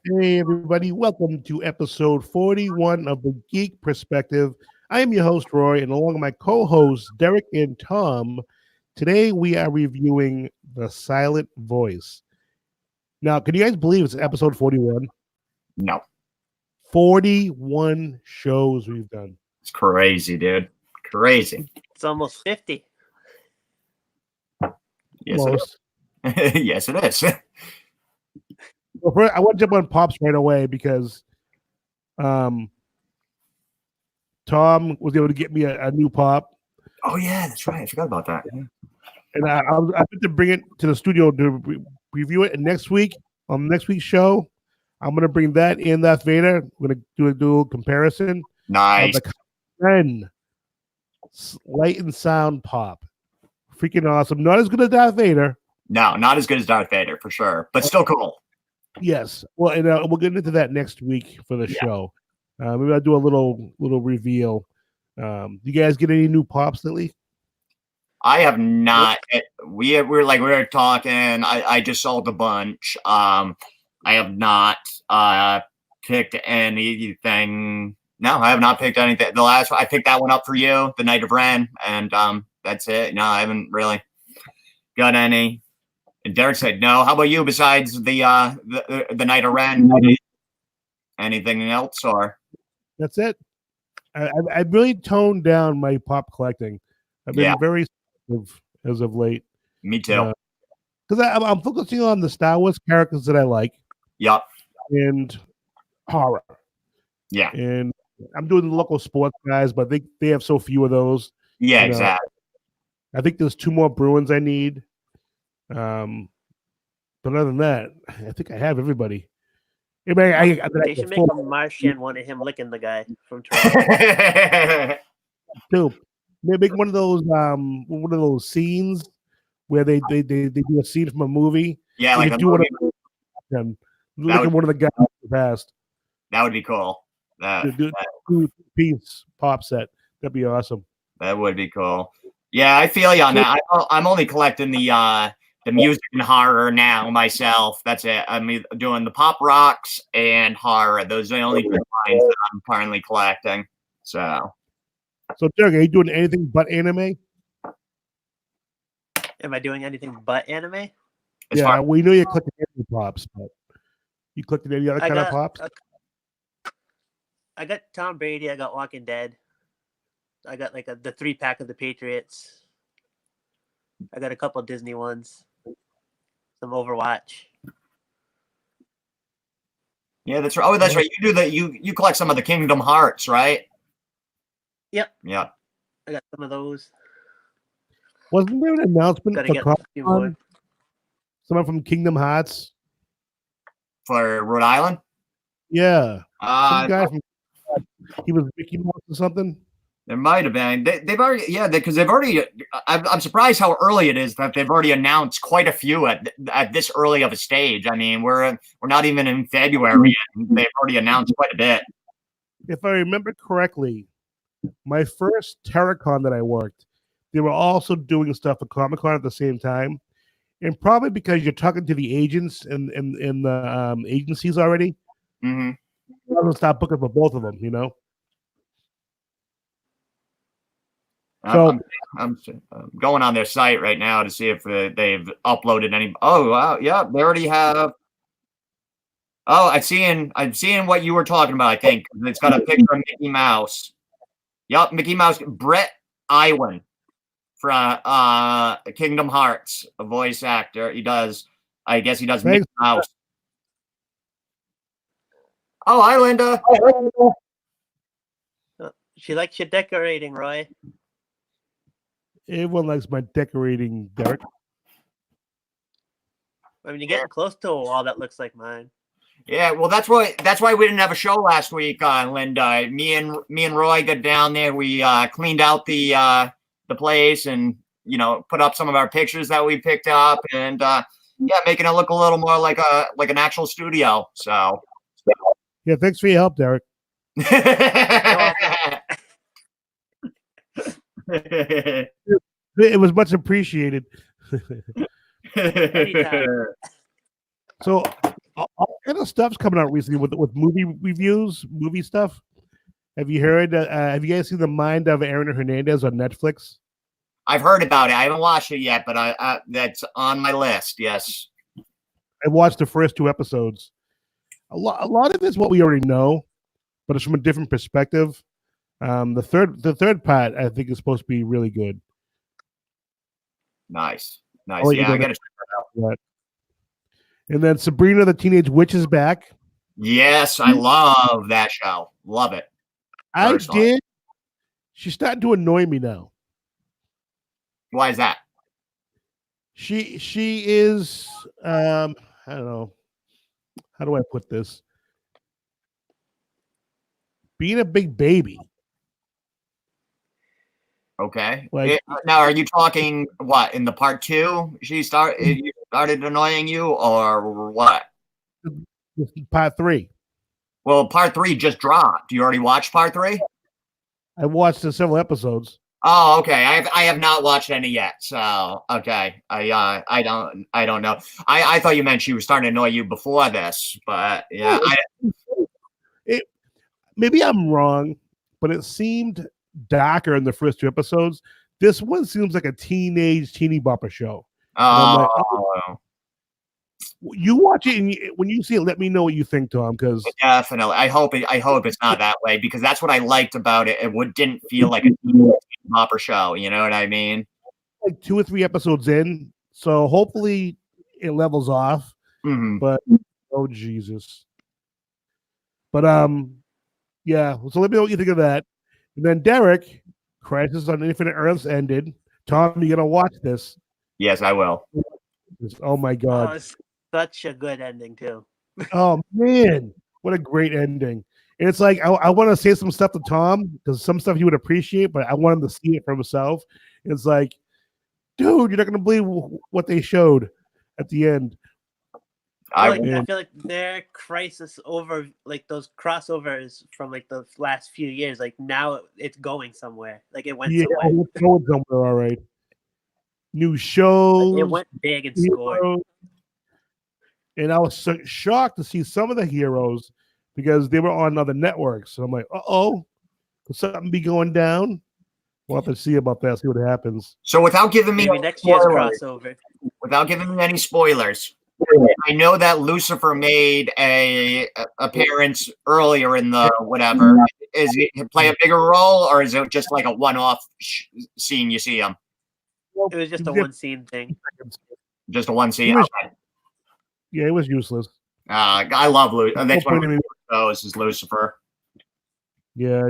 Hey, everybody, welcome to episode 41 of the Geek Perspective. I am your host, Roy, and along with my co hosts, Derek and Tom, today we are reviewing The Silent Voice. Now, can you guys believe it's episode 41? No, 41 shows we've done. it's crazy, dude. Crazy. It's almost 50. Yes, Almost. it is. Yes, it is. Well, first, I want to jump on Pops right away because Tom was able to get me a new Pop. Oh yeah, that's right. I forgot about that. And I meant to bring it to the studio to review it. And next week, on next week's show, I'm going to bring that in Darth Vader. We're going to do a comparison Nice. of the 10 light and sound Pop. Freaking awesome. Not as good as Darth Vader. No, not as good as Darth Vader for sure, but still cool. Yes. Well, and we'll get into that next week for the show. Maybe I'll do a little reveal. You guys get any new Pops lately? I have not. We were talking. I just sold a bunch. I have not picked anything. No, I have not picked anything. The last one, I picked that one up for you, the Knight of Ren, and that's it. No, I haven't really got any. And Derek said no. How about you? Besides the Knight of Ren, anything else or? That's it. I really toned down my Pop collecting. I've been very selective as of late. Me too. Because I'm focusing on the Star Wars characters that I like. Yep. And horror. Yeah. And I'm doing the local sports guys, but they have so few of those. Yeah, exactly. I think there's 2 more Bruins I need. But other than that, I think I have everybody. They should make a Martian one of him licking the guy from Toronto. Dude, they make one of those scenes where they do a scene from a movie. Yeah, like do one of them. Look at one of the guys in the past. That would be cool. Piece Pop set. That'd be awesome. That would be cool. Yeah, I feel you on that. I'm only collecting the music and horror now myself. That's it. I'm doing the pop rocks and horror. Those are the only 2 lines that I'm currently collecting. So Derek, are you doing anything but anime? Am I doing anything but anime? We know you're collecting anime pops, but you collected any other kind of pops? I got Tom Brady. I got Walking Dead. I got like the 3-pack of the Patriots. I got a couple Disney ones. Some Overwatch. Yeah, that's right. Oh, that's right. You do you collect some of the Kingdom Hearts, right? Yep. Yeah. I got some of those. Wasn't there an announcement for someone from Kingdom Hearts for Rhode Island? Yeah. Some guy from he was Mickey Mouse or something. There might have been. They've already, because they've already. I'm surprised how early it is that they've already announced quite a few at this early of a stage. I mean, we're not even in February yet. They've already announced quite a bit. If I remember correctly, my first Terracon that I worked, they were also doing stuff at Comic-Con at the same time, and probably because you're talking to the agents and the agencies already. Mm-hmm. I'm gonna stop booking for both of them, you know. So I'm going on their site right now to see if they've uploaded any. Oh wow, yeah, they already have. Oh, I'm seeing what you were talking about. I think it's got a picture of Mickey Mouse. Yep, Mickey Mouse. Brett Iwan from Kingdom Hearts, a voice actor. He does. I guess he does Mickey Mouse. Oh, hi, Linda. She likes your decorating, Roy. Everyone likes my decorating, Derek. I mean, you're getting close to a wall that looks like mine. Yeah, well, that's why we didn't have a show last week, Linda. Me and Roy got down there. We cleaned out the place and put up some of our pictures that we picked up, and making it look a little more like an actual studio. So yeah, thanks for your help, Derek. It was much appreciated. So all kind of stuff's coming out recently with movie reviews, movie stuff. Have you heard? Have you guys seen The Mind of Aaron Hernandez on Netflix? I've heard about it. I haven't watched it yet, but that's on my list. Yes. I watched the first 2 episodes. A lot of it's what we already know, but it's from a different perspective. The third part I think is supposed to be really good. Nice. Yeah, I got to check that out. And then Sabrina the Teenage Witch is back. Yes, I love that show. Love it. I did. She's starting to annoy me now. Why is that? She is I don't know. How do I put this? Being a big baby. Okay. Like, now, are you talking what in the part 2? She started annoying you, or what? Part 3. Well, part 3 just dropped. You already watched part 3? I watched the several episodes. Oh, okay. I have not watched any yet. So okay. I don't know. I thought you meant she was starting to annoy you before this, but yeah. Maybe I'm wrong, but it seemed darker in the first 2 episodes. This one seems like a teeny bopper show. You watch it, and when you see it, let me know what you think, Tom. Because definitely, I hope it's not that way, because that's what I liked about it. It didn't feel like a bopper show. You know what I mean? Like 2 or 3 episodes in, so hopefully it levels off. Mm-hmm. But oh Jesus! But yeah. So let me know what you think of that. And then Derek, Crisis on Infinite Earths ended. Tom, you gonna watch this? Yes, I will. Oh my God! Oh, it's such a good ending too. Oh man, what a great ending! And it's like I want to say some stuff to Tom because some stuff he would appreciate, but I want him to see it for himself. It's like, dude, you're not gonna believe what they showed at the end. I feel like their Crisis over, like those crossovers from like the last few years, like now it's going somewhere. Like it went somewhere. It's going somewhere, all right. New shows. Like it went big and scored. And I was so shocked to see some of the heroes because they were on other networks. So I'm like, could something be going down? We'll have to see about that, see what happens. So without giving me next year's crossover. Without giving me any spoilers, I know that Lucifer made a appearance earlier in the whatever. Is he play a bigger role, or is it just like a one-off scene you see him? It was just a one scene thing. Just a one scene. Yeah, it was useless. I love Lucifer. That's one of my shows is Lucifer. Yeah,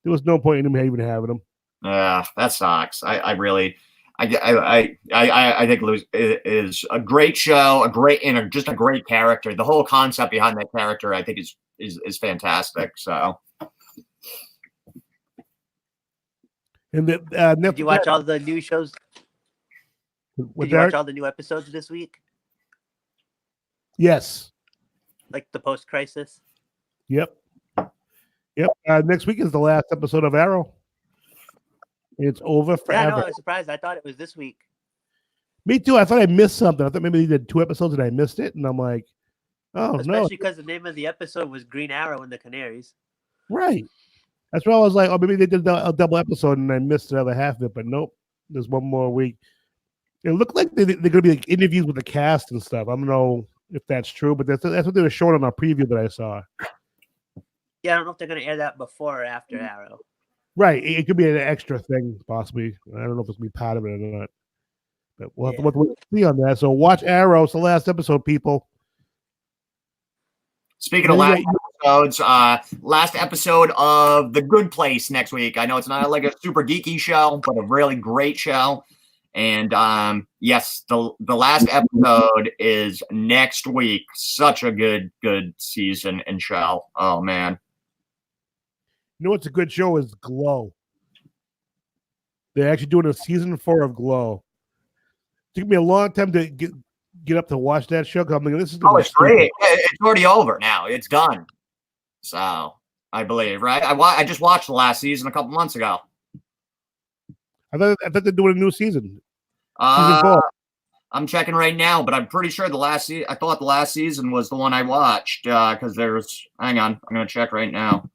there was no point in him even having him. Yeah, that sucks. I think Lucifer is a great show, just a great character. The whole concept behind that character, I think, is fantastic. So. And did you watch all the new shows? Did you watch all the new episodes this week? Yes. Like the post-crisis? Yep. Next week is the last episode of Arrow. It's over forever. Yeah, no, I was surprised. I thought it was this week. Me too. I thought I missed something. I thought maybe they did 2 episodes and I missed it. And I'm like, Especially because the name of the episode was Green Arrow and the Canaries. Right. That's why I was like, maybe they did a double episode and I missed the other half of it. But nope. There's one more week. It looked like they're going to be like interviews with the cast and stuff. I don't know if that's true, but that's what they were showing on our preview that I saw. Yeah, I don't know if they're going to air that before or after Arrow. Right. It could be an extra thing, possibly. I don't know if it's going to be part of it or not. But we'll have to see on that. So watch Arrow. It's the last episode, people. Speaking of last episodes, last episode of The Good Place next week. I know it's not like a super geeky show, but a really great show. And yes, the last episode is next week. Such a good season and show. Oh man. You know what's a good show is Glow. They're actually doing a season 4 of Glow. It took me a long time to get up to watch that show. I'm like, this is it's great. It's already over now. It's done. So I believe, right? I just watched the last season a couple months ago. I thought they're doing a new season. Season 4. I'm checking right now, but I'm pretty sure I thought the last season was the one I watched because there's. Hang on, I'm gonna check right now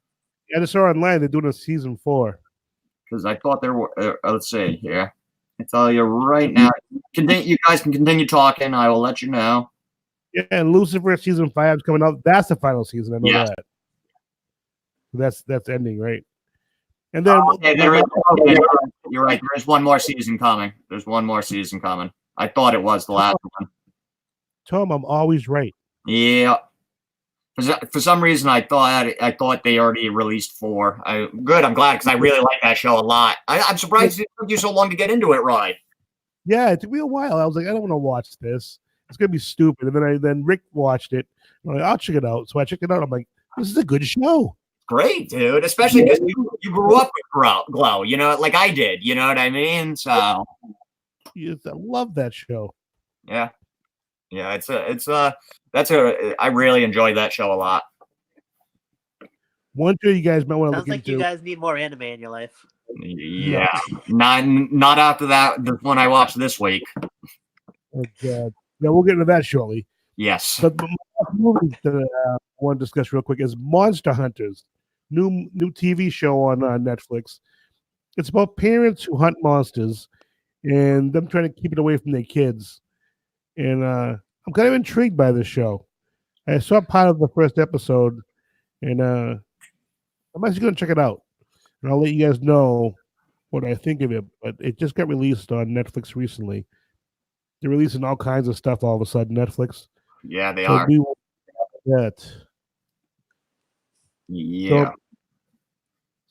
I just saw online they're doing a season 4. because I thought there were. Let's see here. I tell you right now. You guys can continue talking. I will let you know. Yeah, and Lucifer season 5 is coming out. That's the final season. I know Yes. that. That's ending, right? And then Okay, you're right. There is one more season coming. There's one more season coming. I thought it was the last one. Tom, I'm always right. Yeah. For some reason, I thought they already released 4. Good. I'm glad because I really like that show a lot. I'm surprised it took you so long to get into it, Roy. Yeah, it took me a while. I was like, I don't want to watch this. It's gonna be stupid. And then Rick watched it. I'm like, I'll check it out. So I checked it out. I'm like, this is a good show. Great, dude. Especially because you grew up with Glow, you know, like I did. You know what I mean? So Yes, I love that show. yeah, I really enjoyed that show a lot. One show you guys might want to Sounds look like into. you guys need more anime in your life. Yeah, not after the one I watched this week. Oh, God. Yeah, we'll get into that shortly. Yes. But the movie that I want to discuss real quick is Monster Hunters, new TV show on Netflix. It's about parents who hunt monsters and them trying to keep it away from their kids. And I'm kind of intrigued by this show. I saw part of the first episode, and I'm actually going to check it out. And I'll let you guys know what I think of it. But it just got released on Netflix recently. They're releasing all kinds of stuff all of a sudden, Netflix. Yeah, they So are. we will that. Yeah. So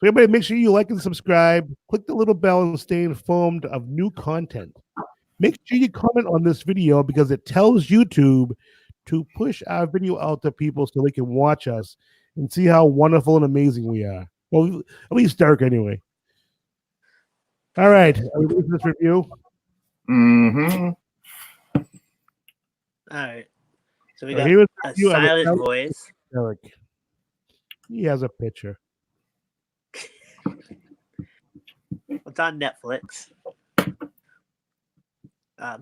everybody make sure you like and subscribe. Click the little bell and stay informed of new content. Make sure you comment on this video because it tells YouTube to push our video out to people so they can watch us and see how wonderful and amazing we are. Well, at least Derek anyway. All right. Are we ready for this review? Mm-hmm. All right. So we So got here is a the review of silent Alex voice. Derek. He has a picture. It's on Netflix.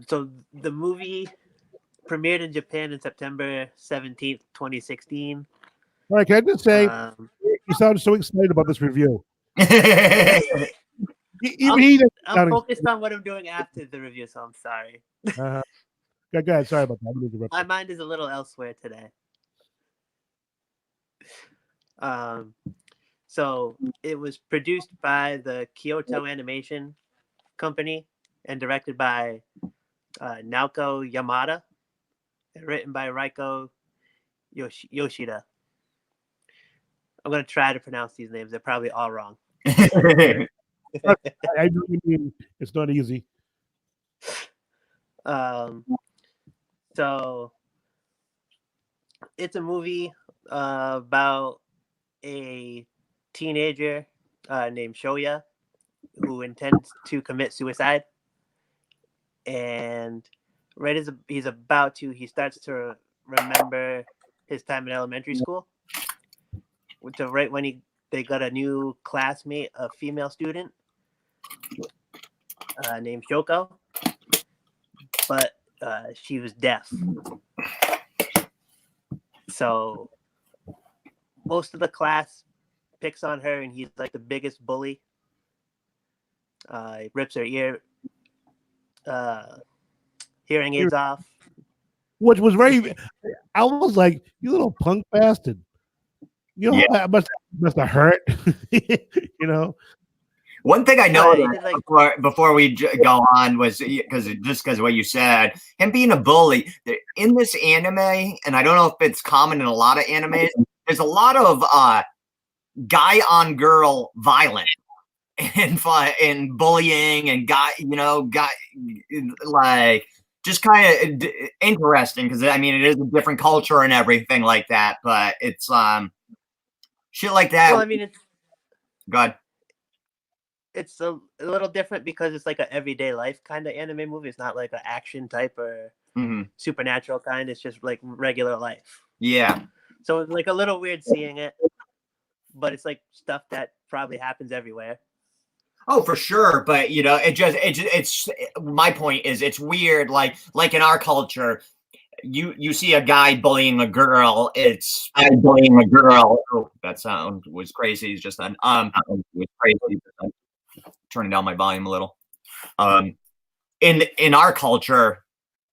So the movie premiered in Japan in September 17th, 2016. All right, can I just say, you sound so excited about this review. Even he doesn't I'm sound focused on what I'm doing after the review, so I'm sorry. Go ahead. Sorry about that. I'm interrupting. My mind is a little elsewhere today. So it was produced by the Kyoto Animation Company and directed by Naoko Yamada and written by Raiko Yoshida. I'm going to try to pronounce these names. They're probably all wrong. I know what you mean. It's not easy. So it's a movie about a teenager named Shoya who intends to commit suicide. And right as he starts to remember his time in elementary school. So right when they got a new classmate, a female student named Shoko, but she was deaf. So most of the class picks on her, and he's like the biggest bully. He rips her hearing aids off. Which was I was like, you little punk bastard. You know, that must have hurt. You know? One thing I know before we go on was because of what you said, him being a bully in this anime, and I don't know if it's common in a lot of animes. There's a lot of guy on girl violence and bullying and like just kind of interesting because I mean it is a different culture and everything like that, but it's shit like that. Well, I mean, God. It's a little different because it's like an everyday life kind of anime movie. It's not like an action type or supernatural kind. It's just like regular life. Yeah. So it's like a little weird seeing it, but it's like stuff that probably happens everywhere. Oh, for sure, but it's my point is it's weird. Like in our culture, you see a guy bullying a girl. It's guy bullying a girl. Oh, that sound was crazy just then. Was crazy. Turning down my volume a little. In our culture,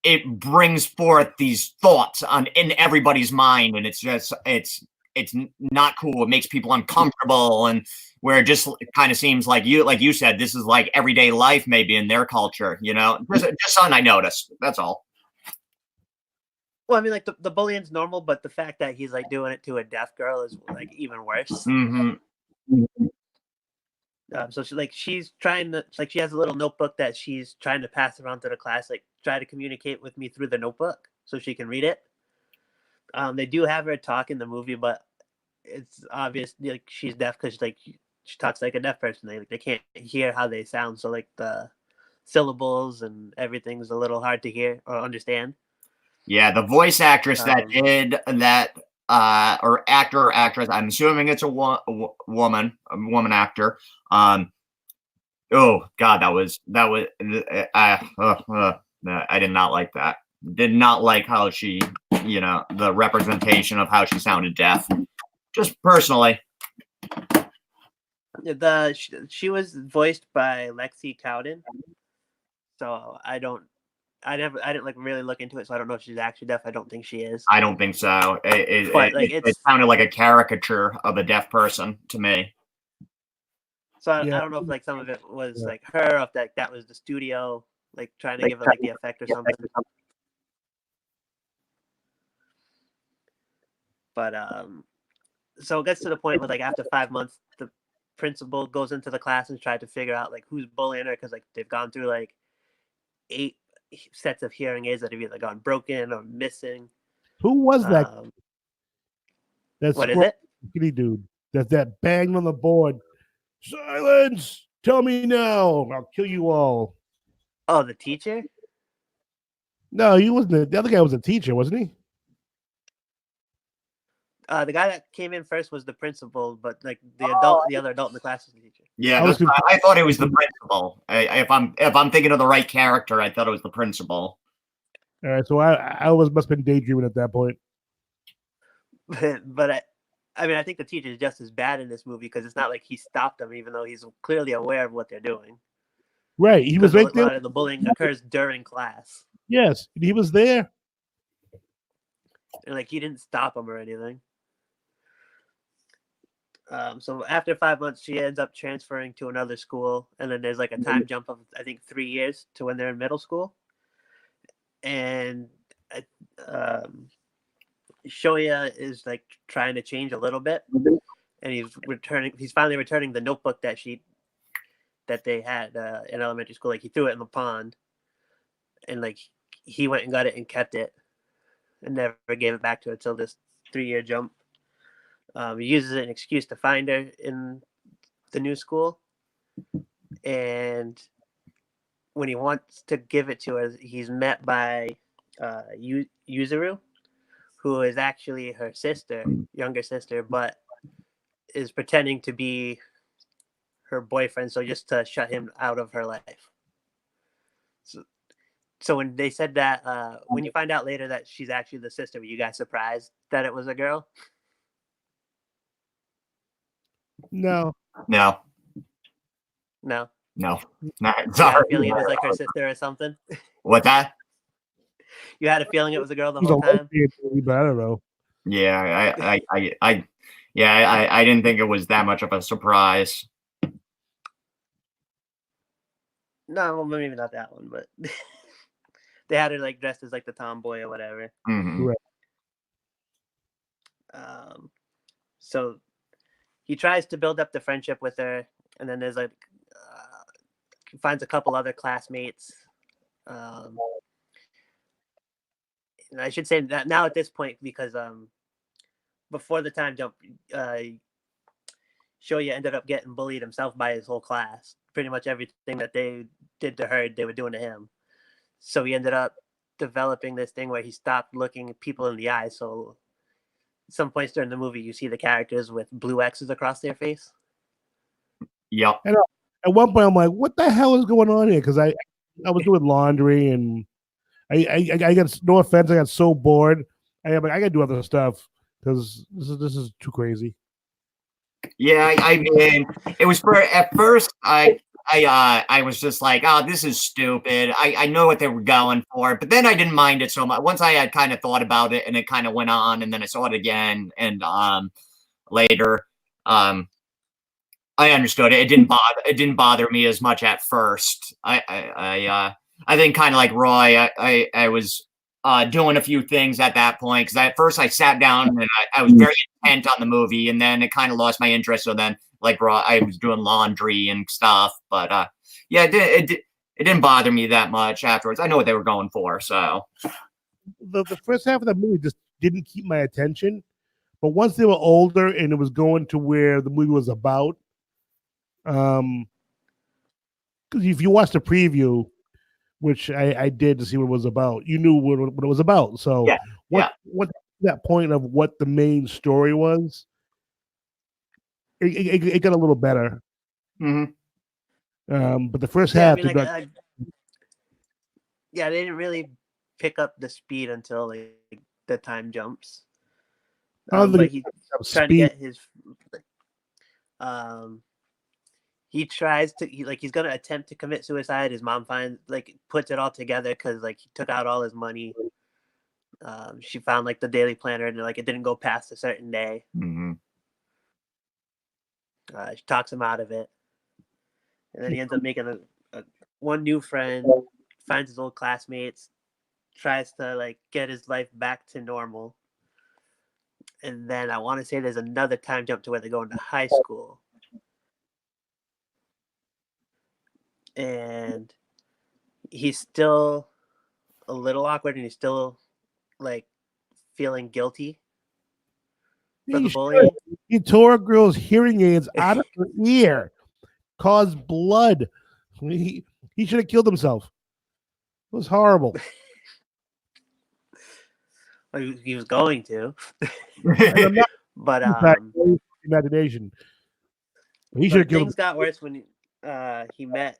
it brings forth these thoughts in everybody's mind, and it's not cool. It makes people uncomfortable, and where it just kind of seems like you said, this is like everyday life, maybe in their culture. Just something I noticed. That's all. Well, I mean, like the bullying's normal, but the fact that he's like doing it to a deaf girl is like even worse. Mm-hmm. So she's trying to she has a little notebook that she's trying to pass around to the class, like try to communicate with me through the notebook so she can read it. They do have her talk in the movie, but it's obvious like she's deaf because like she talks like a deaf person. They can't hear how they sound, so like the syllables and everything's a little hard to hear or understand. Yeah, the voice actress that did that, or actor or actress, I'm assuming it's a woman actor. Oh God, that was I did not like that. Did not like how she, the representation of how she sounded deaf. Just personally. She was voiced by Lexi Cowden, so I didn't like really look into it, so I don't know if she's actually deaf. I don't think she is. I don't think so. It sounded like a caricature of a deaf person to me. So I don't know if like some of it was like her, or if that was the studio like trying to give it like the effect or something. But so it gets to the point where like after 5 months, the principal goes into the class and tries to figure out like who's bullying her because like they've gone through like 8 sets of hearing aids that have either gone broken or missing. Who was that? That's what is it? Skinny dude. That banged on the board. Silence! Tell me now. I'll kill you all. Oh, the teacher? No, he wasn't. The other guy was a teacher, wasn't he? The guy that came in first was the principal, but like the other adult in the class was the teacher. Yeah, I thought it was the principal. If I'm thinking of the right character, I thought it was the principal. All right, so I must have been daydreaming at that point. But I mean, I think the teacher is just as bad in this movie because it's not like he stopped them, even though he's clearly aware of what they're doing. Right, he was right there. A lot of the bullying occurs during class. Yes, he was there. And like he didn't stop them or anything. So after 5 months, she ends up transferring to another school, and then there's like a time jump of I think 3 years to when they're in middle school. And Shoya is like trying to change a little bit, and he's finally returning the notebook that they had in elementary school. Like he threw it in the pond, and like he went and got it and kept it and never gave it back to her until this 3-year jump. He uses it as an excuse to find her in the new school, and when he wants to give it to her, he's met by Yuzuru, who is actually her sister, younger sister, but is pretending to be her boyfriend, so just to shut him out of her life. So when they said that, when you find out later that she's actually the sister, were you guys surprised that it was a girl? No. No. Sorry. Feeling it was like her sister or something. What's that? You had a feeling it was a girl the whole time. But I don't know. Yeah, I didn't think it was that much of a surprise. No, well, maybe not that one, but they had her like dressed as like the tomboy or whatever. Mm-hmm. Right. So he tries to build up the friendship with her, and then there's like he finds a couple other classmates. And I should say that now at this point, because before the time jump, Shoya ended up getting bullied himself by his whole class. Pretty much everything that they did to her, they were doing to him. So he ended up developing this thing where he stopped looking people in the eye. So some points during the movie, you see the characters with blue X's across their face. Yep. at one point I'm like, what the hell is going on here? Because I was doing laundry and I got, no offense, I got so bored. I got to do other stuff because this is too crazy. Yeah, I mean, it was at first I was just like, oh, this is stupid. I know what they were going for, but then I didn't mind it so much. Once I had kind of thought about it and it kind of went on, and then I saw it again and later, I understood it. It didn't bother me as much at first. I think kind of like Roy, I was doing a few things at that point because at first I sat down and I was very intent on the movie, and then it kind of lost my interest. So then, like Roy, I was doing laundry and stuff. But yeah, it didn't bother me that much afterwards. I know what they were going for. So The first half of the movie just didn't keep my attention, but once they were older and it was going to where the movie was about, because if you watch the preview, which I did to see what it was about, you knew what it was about. So Yeah. What that point of what the main story was, it got a little better. But the first half, they didn't really pick up the speed until like the time jumps. But he's trying to get his. He tries to he's gonna attempt to commit suicide. His mom puts it all together because he took out all his money. She found the daily planner and it didn't go past a certain day. She talks him out of it, and then he ends up making one new friend, finds his old classmates, tries to get his life back to normal. And then I want to say there's another time jump to where they go into high school. And he's still a little awkward and he's still feeling guilty for the bullying. He tore a girl's hearing aids out of her ear, caused blood. He should have killed himself. It was horrible. He was going to. But imagination. He should have killed things got worse when he met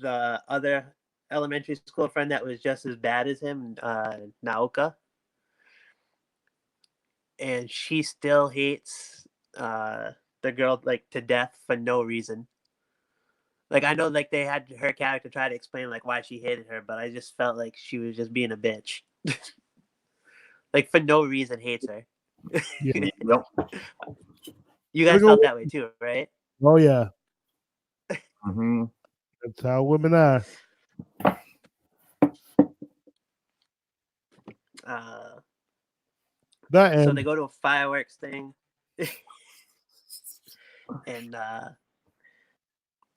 the other elementary school friend that was just as bad as him, Naoka. And she still hates the girl to death for no reason. I know they had her character try to explain why she hated her, but I just felt like she was just being a bitch. For no reason hates her. Yeah. You guys felt that way too, right? Oh yeah. That's how women are. So they go to a fireworks thing, and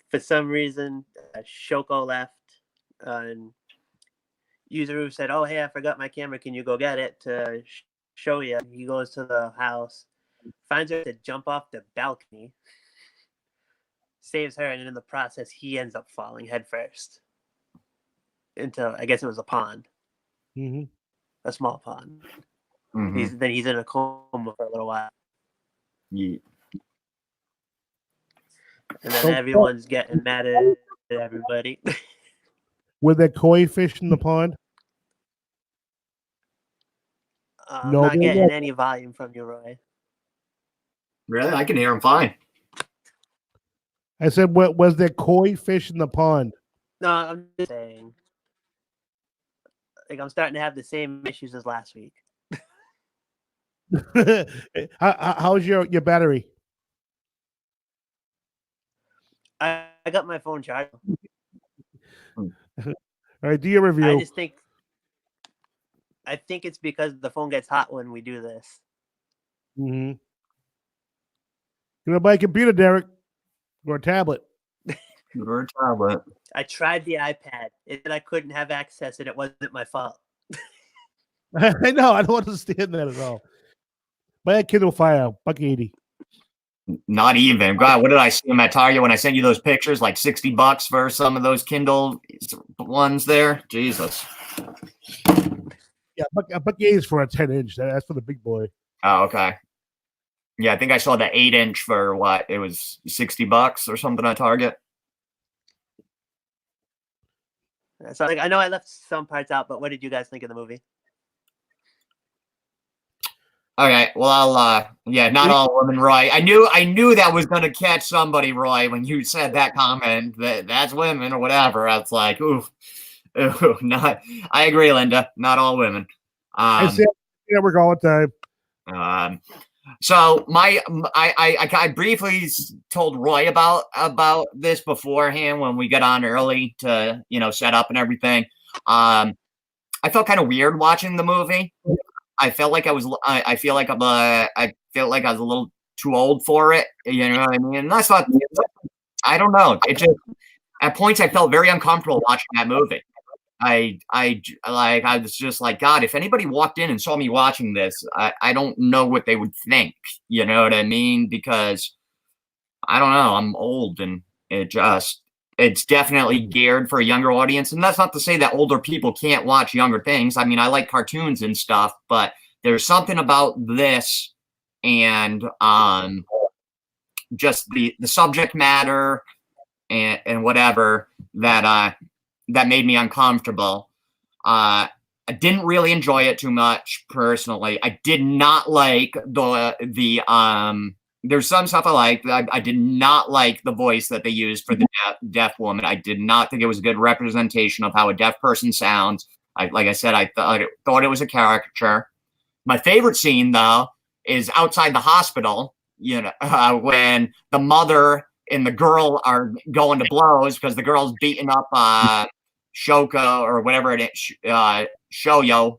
for some reason, Shoko left, and Yuzuru said, "Oh, hey, I forgot my camera. Can you go get it to show you?" He goes to the house, finds her to jump off the balcony, saves her, and in the process, he ends up falling headfirst into, I guess it was a pond, a small pond. He's in a coma for a little while. Yeah. And then everyone's getting mad at everybody. Were there koi fish in the pond? I'm not getting any volume from you, Roy. Really? I can hear him fine. I said, what was there koi fish in the pond? No, I'm just saying. I'm starting to have the same issues as last week. How's your battery? I got my phone charged. All right, do your review. I think it's because the phone gets hot when we do this. You gonna buy a computer, Derek, or a tablet? Or a tablet. I tried the iPad. It said I couldn't have access, and it wasn't my fault. I know. I don't understand that at all. Buy a Kindle Fire, $1.80. Not even. God, what did I see them at Target when I sent you those pictures? Like $60 for some of those Kindle ones there. Jesus. Yeah, $1.80 is for a 10-inch. That's for the big boy. Oh, okay. Yeah, I think I saw the 8-inch for what? It was $60 or something on Target. So like, I know I left some parts out, but what did you guys think of the movie? Okay, well, yeah, not all women, Roy. I knew that was gonna catch somebody, Roy, when you said that comment that's women or whatever. I was like, ooh, not. I agree, Linda. Not all women. I say network all the time. So I briefly told Roy about this beforehand when we got on early to set up and everything. I felt kind of weird watching the movie. I felt like I feel like I felt like I was a little too old for it. You know what I mean? And that's not. I don't know. It just at points I felt very uncomfortable watching that movie. I was just like, God, if anybody walked in and saw me watching this, I don't know what they would think. You know what I mean? Because I don't know. I'm old, and it's definitely geared for a younger audience. And that's not to say that older people can't watch younger things. I mean, I like cartoons and stuff, but there's something about this and just the subject matter and whatever that made me uncomfortable. I didn't really enjoy it too much personally. I did not like the there's some stuff I liked. I did not like the voice that they used for the deaf woman. I did not think it was a good representation of how a deaf person sounds. Like I said, I thought it was a caricature. My favorite scene, though, is outside the hospital, when the mother and the girl are going to blows because the girl's beating up Shoko or whatever it is, Shoyo,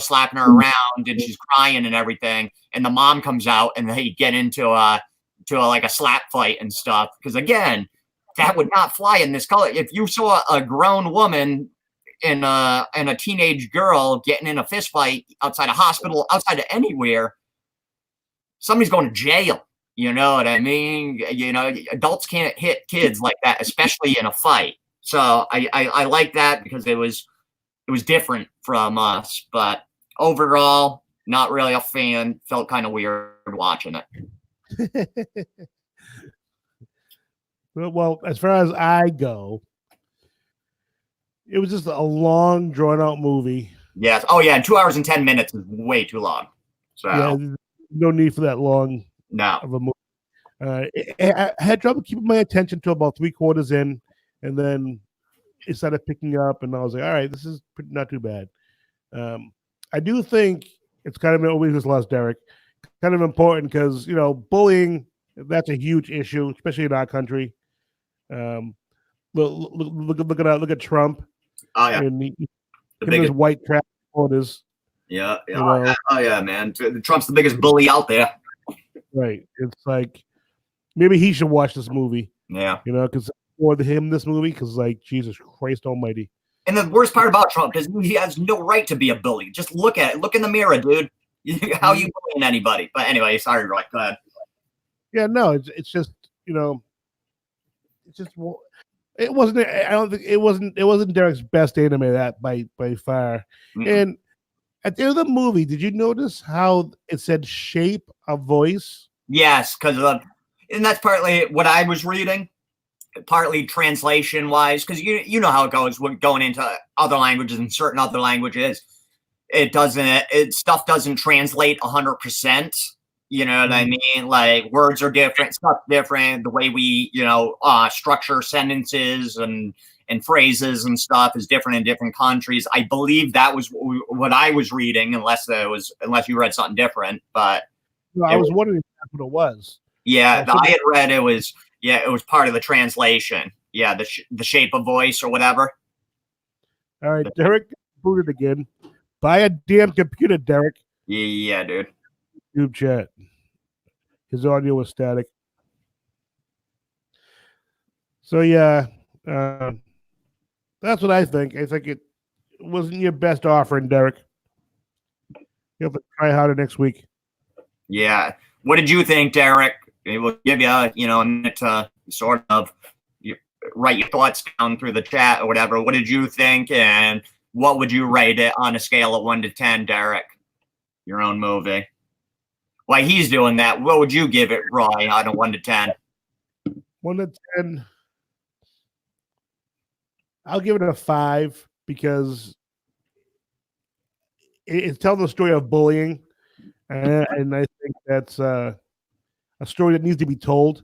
slapping her around, and she's crying and everything. And the mom comes out and they get into like a slap fight and stuff. Because again, that would not fly in this color. If you saw a grown woman and a teenage girl getting in a fist fight outside a hospital, outside of anywhere, somebody's going to jail. You know what I mean? Adults can't hit kids like that, especially in a fight. So I like that because it was different from us. But overall, not really a fan. Felt kind of weird watching it. Well, as far as I go, it was just a long, drawn-out movie. Yes. Oh, yeah. 2 hours and 10 minutes is way too long. So yeah, no need for that long of a movie. I had trouble keeping my attention to about 3/4 in, and then it started picking up, and I was like, all right, this is not too bad. I do think it's kind of, we just lost Derek, kind of important because, bullying, that's a huge issue, especially in our country. Look at Trump. Oh, yeah. And the biggest white trash orders. Yeah. Oh, yeah, man. Trump's the biggest bully out there. Right. It's like, maybe he should watch this movie. Yeah. Because for him, this movie, because like, Jesus Christ almighty. And the worst part about Trump is he has no right to be a bully. Just look at it. Look in the mirror, dude. How you bullying anybody? But anyway, sorry, Roy. Go ahead. Yeah, no, it's just, it's just, it wasn't, I don't think, it wasn't Derek's best anime that by far. Mm-hmm. And at the end of the movie, did you notice how it said shape of voice? Yes, because and that's partly what I was reading, partly translation wise, because you know how it goes when going into other languages and certain other languages, stuff doesn't translate 100%. You know what I mean? Like words are different, stuff different. The way we structure sentences and phrases and stuff is different in different countries. I believe that was what I was reading, unless you read something different. But no, I was wondering if that's what it was. Yeah, I had read it was part of the translation. Yeah, the shape of voice or whatever. All right, Derek booted again. Buy a damn computer, Derek. Yeah, dude. YouTube chat. His audio was static. So yeah, that's what I think. I think it wasn't your best offering, Derek. You have to try harder next week. Yeah. What did you think, Derek? We'll give you a minute to sort of write your thoughts down through the chat or whatever. What did you think, and what would you rate it on a scale of 1 to 10, Derek? Your own movie. while he's doing that, what would you give it, Roy, on a 1 to 10? 1 to 10. I'll give it a 5 because it's telling the story of bullying, and I think that's a story that needs to be told.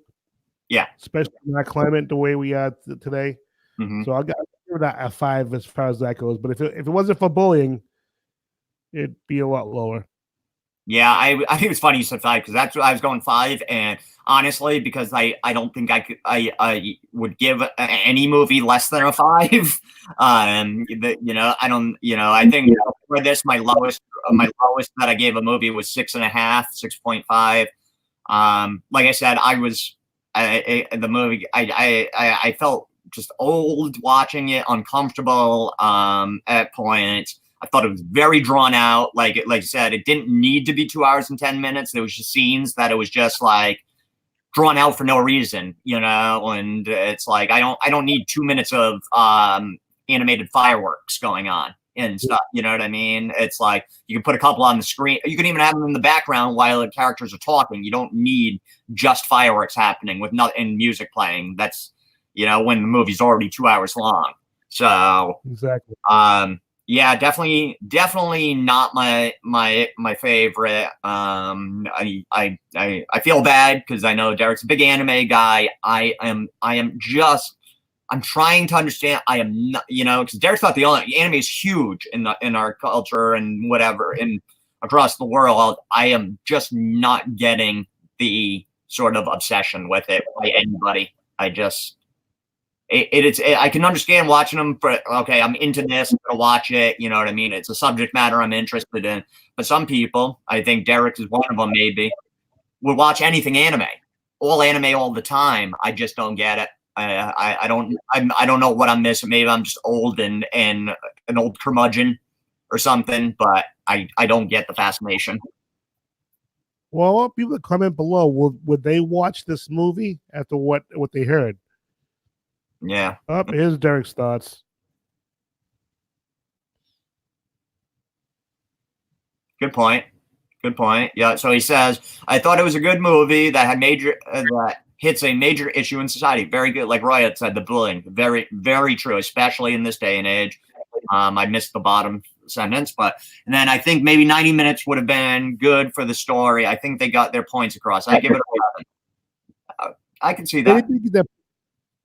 Yeah, especially in our climate, the way we are today. Mhm. So I'll give it a 5 as far as that goes. But if it wasn't for bullying, it'd be a lot lower. Yeah, I think it's funny you said 5 because that's what I was going 5, and honestly, because I don't think I would give any movie less than a 5. I don't, I think for this my lowest that I gave a movie was 6.5, 6.5. Like I said, the movie I felt just old watching it, uncomfortable at points. I thought it was very drawn out. Like you said, it didn't need to be 2 hours and 10 minutes. There was just scenes that it was just like drawn out for no reason, and it's like I don't need 2 minutes of animated fireworks going on and stuff. You know what I mean? It's like you can put a couple on the screen. You can even have them in the background while the characters are talking. You don't need just fireworks happening with and music playing. That's when the movie's already 2 hours long. So exactly. Yeah, definitely not my favorite. I feel bad because I know Derek's a big anime guy. I'm trying to understand. I am not, because Derek's not the only. Anime is huge in our culture and whatever, and across the world. I am just not getting the sort of obsession with it by anybody. I can understand watching them for, okay, I'm into this, I'm gonna watch it, you know what I mean? It's a subject matter I'm interested in. But some people, I think Derek is one of them maybe, would watch anything anime. All anime all the time. I just don't get it. I don't know what I'm missing. Maybe I'm just old and an old curmudgeon or something, but I don't get the fascination. Well, people that comment below, would they watch this movie after what they heard? Yeah. Here's Derek's thoughts. Good point. Yeah. So he says, I thought it was a good movie that had that hits a major issue in society. Very good. Like Roy had said, the bullying. Very, very true, especially in this day and age. I missed the bottom sentence, and then I think maybe 90 minutes would have been good for the story. I think they got their points across. I give it a 11. I can see that.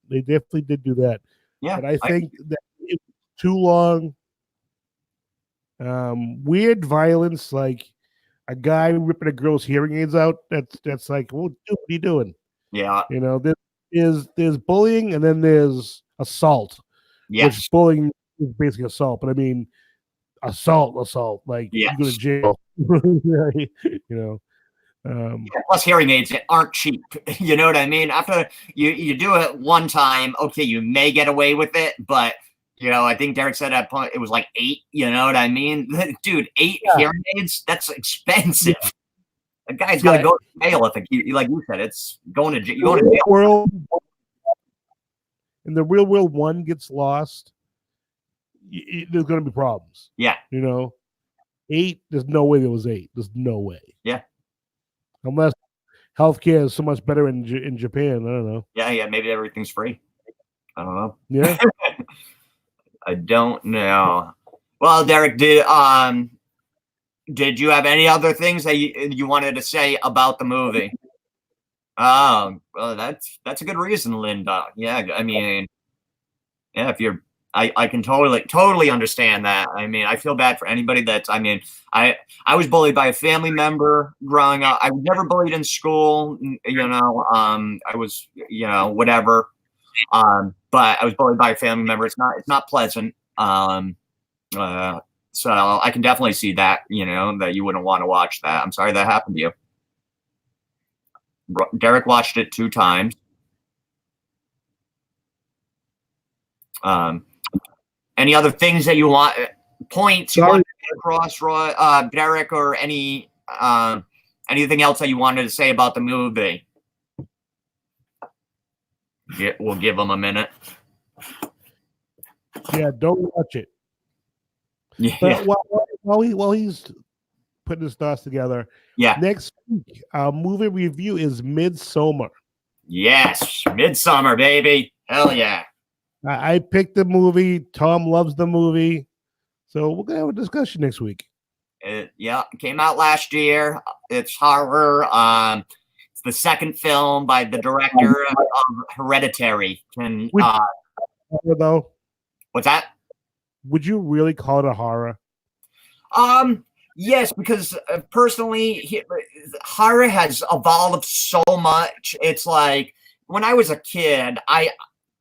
They definitely did do that. Yeah. But I think that it was too long. Weird violence, like a guy ripping a girl's hearing aids out. That's like, well, dude, what are you doing? Yeah. There's bullying and then there's assault. Yes. Which bullying is basically assault, but I mean assault, like yes. You go to jail. Plus hearing aids aren't cheap. You know what I mean? After you do it one time, okay, you may get away with it, but I think Derek said at point it was like 8. You know what I mean? Dude, 8 hearing aids, that's expensive. Yeah. The guy's got to go to jail if like you said, it's going to jail. You go to jail. In the real world, one gets lost, there's going to be problems. Yeah. 8, there's no way there was 8. There's no way. Yeah. Unless healthcare is so much better in Japan. I don't know. Yeah. Maybe everything's free. I don't know. Yeah. I don't know. Well, Derek, did you have any other things that you wanted to say about the movie? Oh, well, that's a good reason, Linda. Yeah, I mean, yeah, if you're, I can totally understand that. I mean, I feel bad for anybody that's, I mean, I was bullied by a family member growing up. I was never bullied in school, I was, whatever. But I was bullied by a family member. It's not pleasant. So I can definitely see that, that you wouldn't want to watch that. I'm sorry that happened to you. Derek watched it 2 times. Any other things that you want, points you want to get across, Roy, Derek, or anything else that you wanted to say about the movie? Yeah, we'll give him a minute. Yeah, don't watch it. Yeah. But while he's putting his thoughts together. Yeah. Next week, our movie review is Midsommar. Yes. Midsummer, baby. Hell yeah. I picked the movie. Tom loves the movie. So we're going to have a discussion next week. It came out last year. It's horror. It's the second film by the director of Hereditary. Though, What's that? would you really call it a horror? Yes, because personally, horror has evolved so much. It's like when I was a kid, I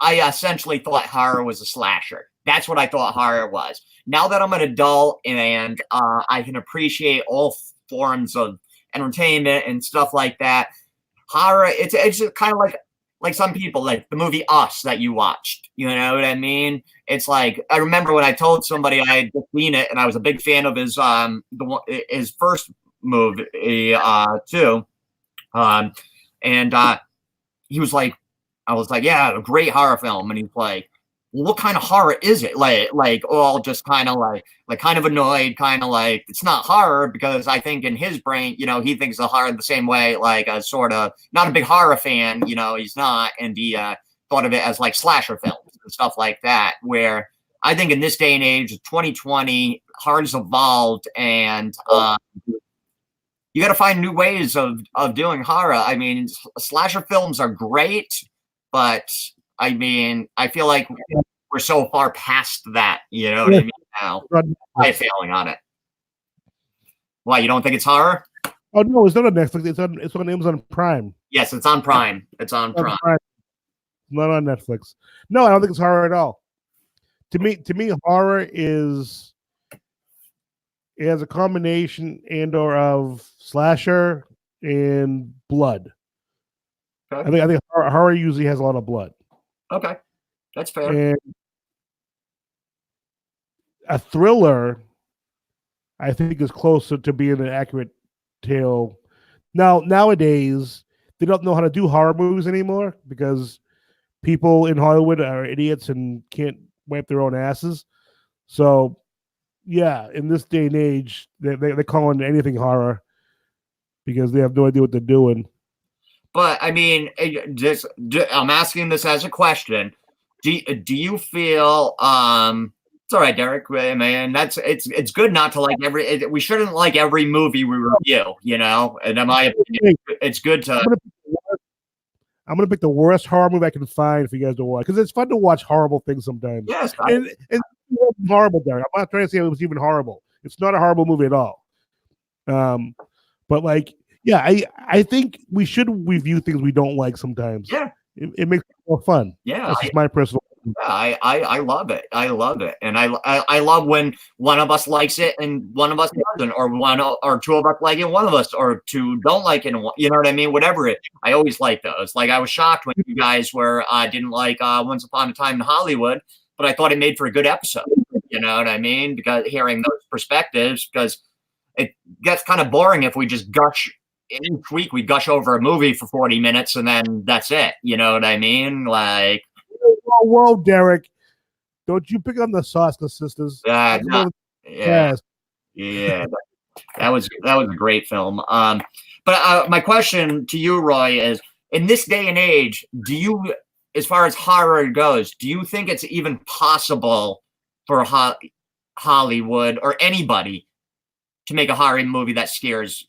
essentially thought horror was a slasher. That's what I thought horror was. Now that I'm an adult and I can appreciate all forms of entertainment and stuff like that, horror, it's kind of like some people, like the movie Us that you watched. You know what I mean? It's like, I remember when I told somebody I had just seen it and I was a big fan of his first movie too. And he was like, I was like, yeah, a great horror film. And he's like, well, what kind of horror is it? Like all just kind of like kind of annoyed, kind of like, it's not horror, because I think in his brain, you know, he thinks of horror the same way, like a sort of not a big horror fan, you know, he's not, and he thought of it as like slasher films and stuff like that, where I think in this day and age, 2020, horror's evolved, and you got to find new ways of doing horror. I mean, slasher films are great, but I mean, I feel like we're so far past that, you know what I mean? Now, I'm failing on it. Why, you don't think it's horror? Oh no, it's not on Netflix. It's on Amazon Prime. Yes, it's on Prime. It's on Prime. Not on Netflix. No, I don't think it's horror at all. To me, horror is, it has a combination and/or of slasher and blood. Okay. I think horror usually has a lot of blood. Okay, that's fair. And a thriller, I think, is closer to being an accurate tale. Now, nowadays, they don't know how to do horror movies anymore because people in Hollywood are idiots and can't wipe their own asses. So, yeah, in this day and age, they're calling anything horror because they have no idea what they're doing. But I mean, I'm asking this as a question. Do you feel it's all right, Derek, man, it's good not to like we shouldn't like every movie we review, you know? And in my opinion, it's good to I'm gonna pick the worst horror movie I can find for you guys to watch, because it's fun to watch horrible things sometimes. Yes, and horrible, Derek. I'm not trying to say it was even horrible. It's not a horrible movie at all. But like, yeah, I think we should review things we don't like sometimes. Yeah, it makes it more fun. Yeah, that's just my personal. Yeah, I love it. I love it, and I love when one of us likes it and one of us doesn't, or one or two of us like it, one of us or two don't like it. And you know what I mean? Whatever it. I always like those. Like I was shocked when you guys were didn't like Once Upon a Time in Hollywood, but I thought it made for a good episode. You know what I mean? Because hearing those perspectives, because it gets kind of boring if we just gush. Each week we gush over a movie for 40 minutes and then that's it. You know what I mean? Like, whoa, Derek! Don't you pick on the Soska sisters? Yeah. That was a great film. But my question to you, Roy, is: in this day and age, do you, as far as horror goes, do you think it's even possible for Hollywood or anybody to make a horror movie that scares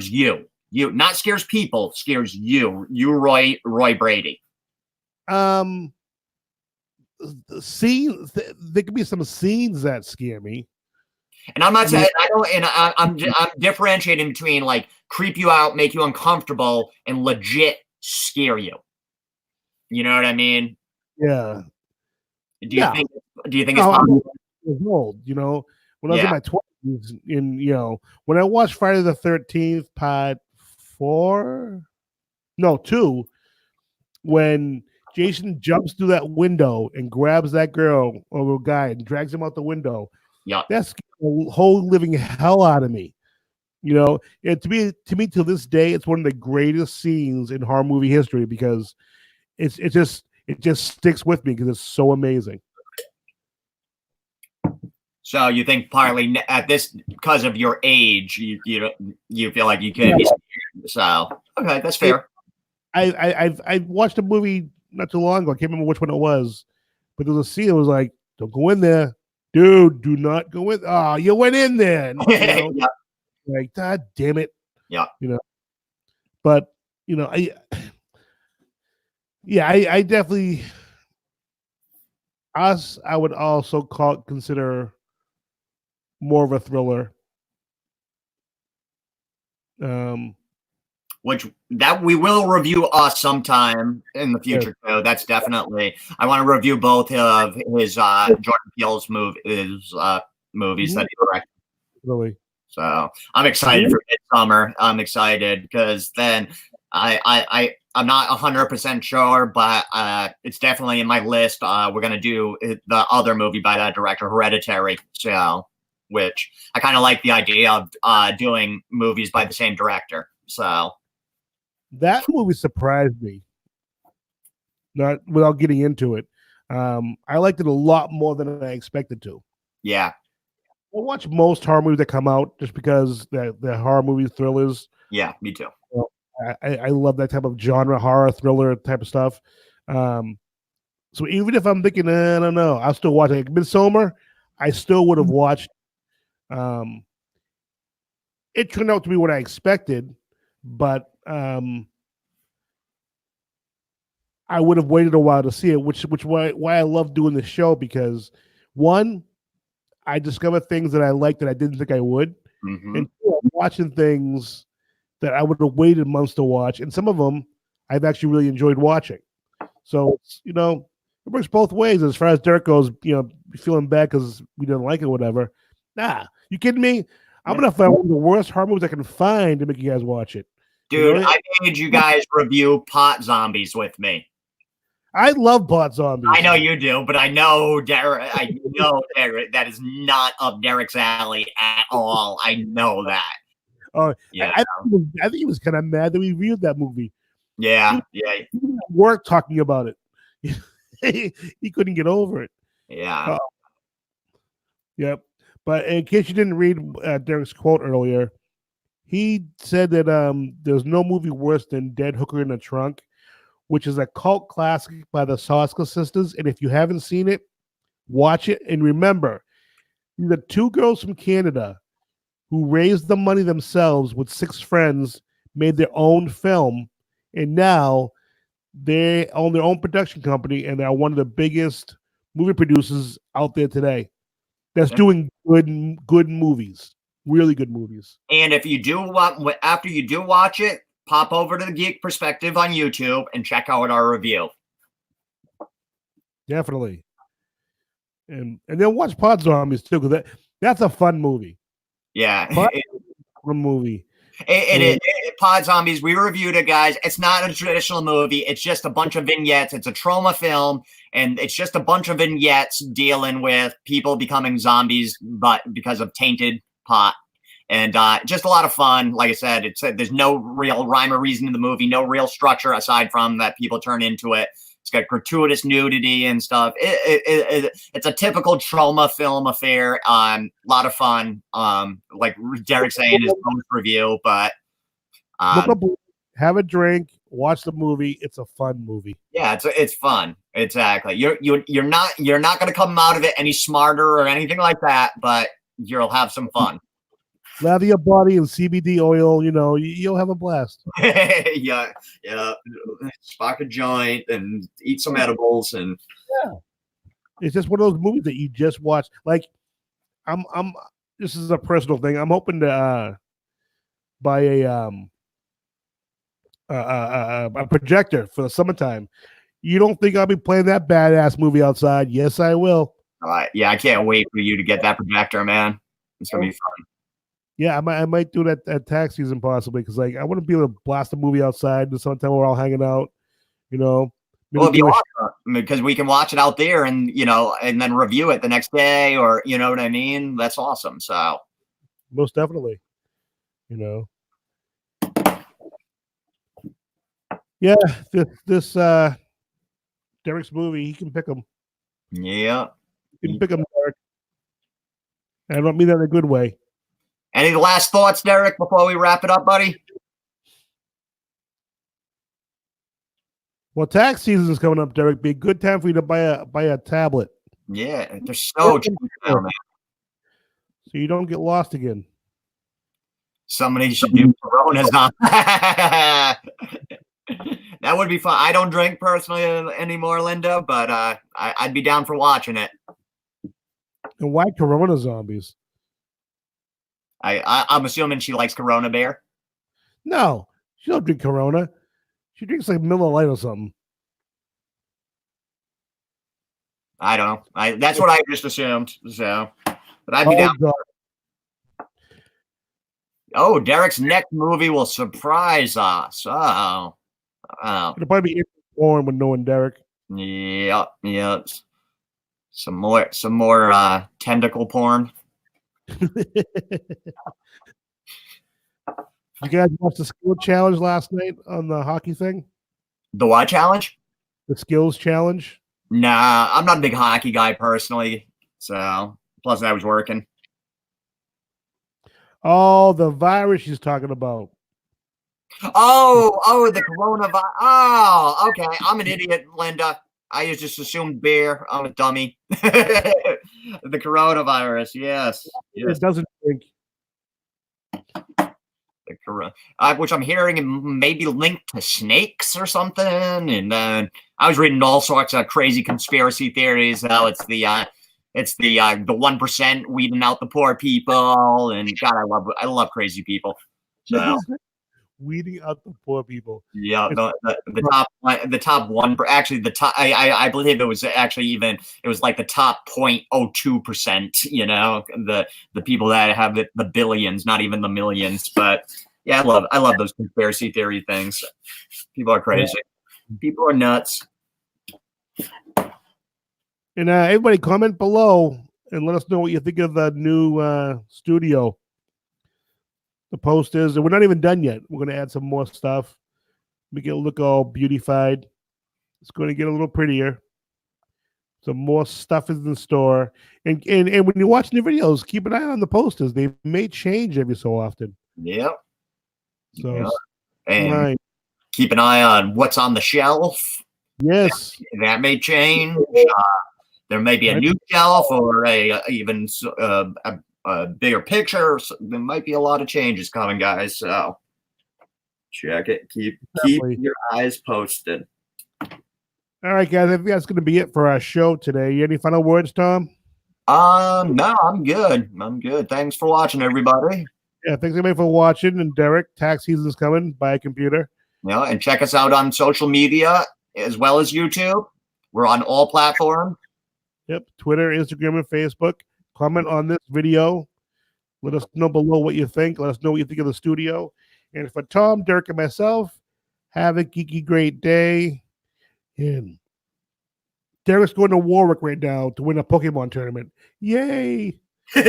you? You, not scares people, scares you, Roy Brady. Scenes, there could be some scenes that scare me, and I'm not saying I'm differentiating between like creep you out, make you uncomfortable, and legit scare you. You know what I mean? Yeah. Do you think it's possible? Old, you know, when I was in my 20s, when I watched Friday the 13th Part 2, when Jason jumps through that window and grabs that girl or a guy and drags him out the window. Yeah, that's the whole living hell out of me. You know, and to me, till this day, it's one of the greatest scenes in horror movie history because it just sticks with me because it's so amazing. So you think partly at this because of your age, you feel like you can be scared. So okay, that's fair. I watched a movie not too long ago. I can't remember which one it was, but there was a scene. It was like, "Don't go in there, dude. Do not go in." Oh, you went in there. Yeah. Like, God damn it. Yeah. But I definitely I would also consider more of a thriller. Which that we will review us sometime in the future too. That's definitely. I want to review both of his Jordan Peele's movies that he directed. Really. So I'm excited for Midsommar. I'm excited because then I'm not 100% sure, but it's definitely in my list. We're gonna do the other movie by that director, Hereditary. So, which I kind of like the idea of doing movies by the same director. So that movie surprised me. Not without getting into it. I liked it a lot more than I expected to. Yeah. I watch most horror movies that come out just because the horror movie thrillers. Yeah, me too. I love that type of genre, horror thriller type of stuff. So even if I'm thinking, I don't know, I'll still watch it. Like Midsommar, I still would have watched. It turned out to be what I expected, but I would have waited a while to see it, which why I love doing the show, because one, I discover things that I like that I didn't think I would, and two, I'm watching things that I would have waited months to watch, and some of them I've actually really enjoyed watching. So it's, it works both ways as far as Derek goes. Feeling bad because we didn't like it, or whatever. Nah, you kidding me? I'm gonna find one of the worst horror movies I can find to make you guys watch it. Dude, I made you guys review Pot Zombies with me. I love Pot Zombies. I know you do, but I know Derek. That is not up Derek's alley at all. I know that. Oh, yeah. I think he was kind of mad that we reviewed that movie. Yeah, He was at work talking about it. He couldn't get over it. Yeah. Yep. But in case you didn't read Derek's quote earlier, he said that there's no movie worse than Dead Hooker in the Trunk, which is a cult classic by the Soska sisters. And if you haven't seen it, watch it. And remember, these are two girls from Canada who raised the money themselves with 6 friends, made their own film, and now they own their own production company, and they're one of the biggest movie producers out there today. That's doing good movies, really good movies. And if you do after you do watch it, pop over to the Geek Perspective on YouTube and check out our review. Definitely. And then watch Pod Zombies too, because that's a fun movie. Yeah. Fun movie. Pod Zombies, we reviewed it, guys. It's not a traditional movie. It's just a bunch of vignettes. It's a trauma film, and it's just a bunch of vignettes dealing with people becoming zombies, but because of tainted pot. And just a lot of fun. Like I said, there's no real rhyme or reason in the movie, no real structure aside from that people turn into it. It's got gratuitous nudity and stuff. It's a typical trauma film affair. A lot of fun. Like Derek saying, his bonus review, but have a drink, watch the movie. It's a fun movie. Yeah, it's fun. Exactly. You're not going to come out of it any smarter or anything like that, but you'll have some fun. Lather your body in CBD oil, you'll have a blast. yeah. Spark a joint and eat some edibles, and it's just one of those movies that you just watch. Like, I'm. This is a personal thing. I'm hoping to buy a projector for the summertime. You don't think I'll be playing that badass movie outside? Yes, I will. Yeah, I can't wait for you to get that projector, man. It's gonna be fun. Yeah, I might do that at tax season possibly, because I want to be able to blast a movie outside in the summertime. We're all hanging out, Well, it'll be awesome because we can watch it out there, and and then review it the next day, or you know what I mean. That's awesome. So most definitely, Yeah, this Derek's movie, he can pick them. Yeah, he can pick them, Derek. I don't mean that in a good way. Any last thoughts, Derek, before we wrap it up, buddy? Well, tax season is coming up, Derek. Be a good time for you to buy a tablet, Yeah, they're so cheap now, man. so you don't get lost again. Somebody should do Coronas on. That would be fun. I don't drink personally anymore, Linda, but I'd be down for watching it. And why Corona zombies? I'm assuming she likes Corona Bear. No, she don't drink Corona. She drinks like Miller Lite or something. I don't know. That's what I just assumed. So, but I'd be down. God. Oh, Derek's next movie will surprise us. Oh. It'll probably be porn with knowing Derek. Yep. Some more tentacle porn. You guys watched the skill challenge last night on the hockey thing? The what challenge? The skills challenge? Nah, I'm not a big hockey guy personally. So, plus I was working. Oh, the virus she's talking about. Oh, the coronavirus. Oh, okay. I'm an idiot, Linda. I just assumed beer. I'm a dummy. The coronavirus. Yes. It doesn't drink. The corona, which I'm hearing maybe linked to snakes or something. And I was reading all sorts of crazy conspiracy theories. How it's the 1% weeding out the poor people. And God, I love crazy people. So. Weeding out the poor people. Yeah, the top one. Actually, the top. I believe it was like the top 0.02%. You know, the people that have the billions, not even the millions. But yeah, I love those conspiracy theory things. People are crazy. People are nuts. And everybody, comment below and let us know what you think of the new studio. The post is, and we're not even done yet. We're going to add some more stuff. Make it look all beautified. It's going to get a little prettier. Some more stuff is in the store. And when you're watching the videos, keep an eye on the posters. They may change every so often. Yep. So, yeah. And keep an eye on what's on the shelf. Yes. That may change. There may be a new shelf or even a bigger picture. So there might be a lot of changes coming, guys. So check it. Keep your eyes posted. All right, guys. I think that's going to be it for our show today. Any final words, Tom? No, I'm good. Thanks for watching, everybody. Yeah, thanks everybody for watching. And Derek, tax season's coming. Buy a computer. Yeah, and check us out on social media as well as YouTube. We're on all platforms. Yep, Twitter, Instagram, and Facebook. Comment on this video. Let us know below what you think. Let us know what you think of the studio. And for Tom, Derek, and myself, have a geeky great day. And Derek's going to Warwick right now to win a Pokemon tournament. Yay! Have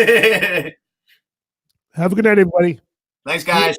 a good night, everybody. Thanks, guys.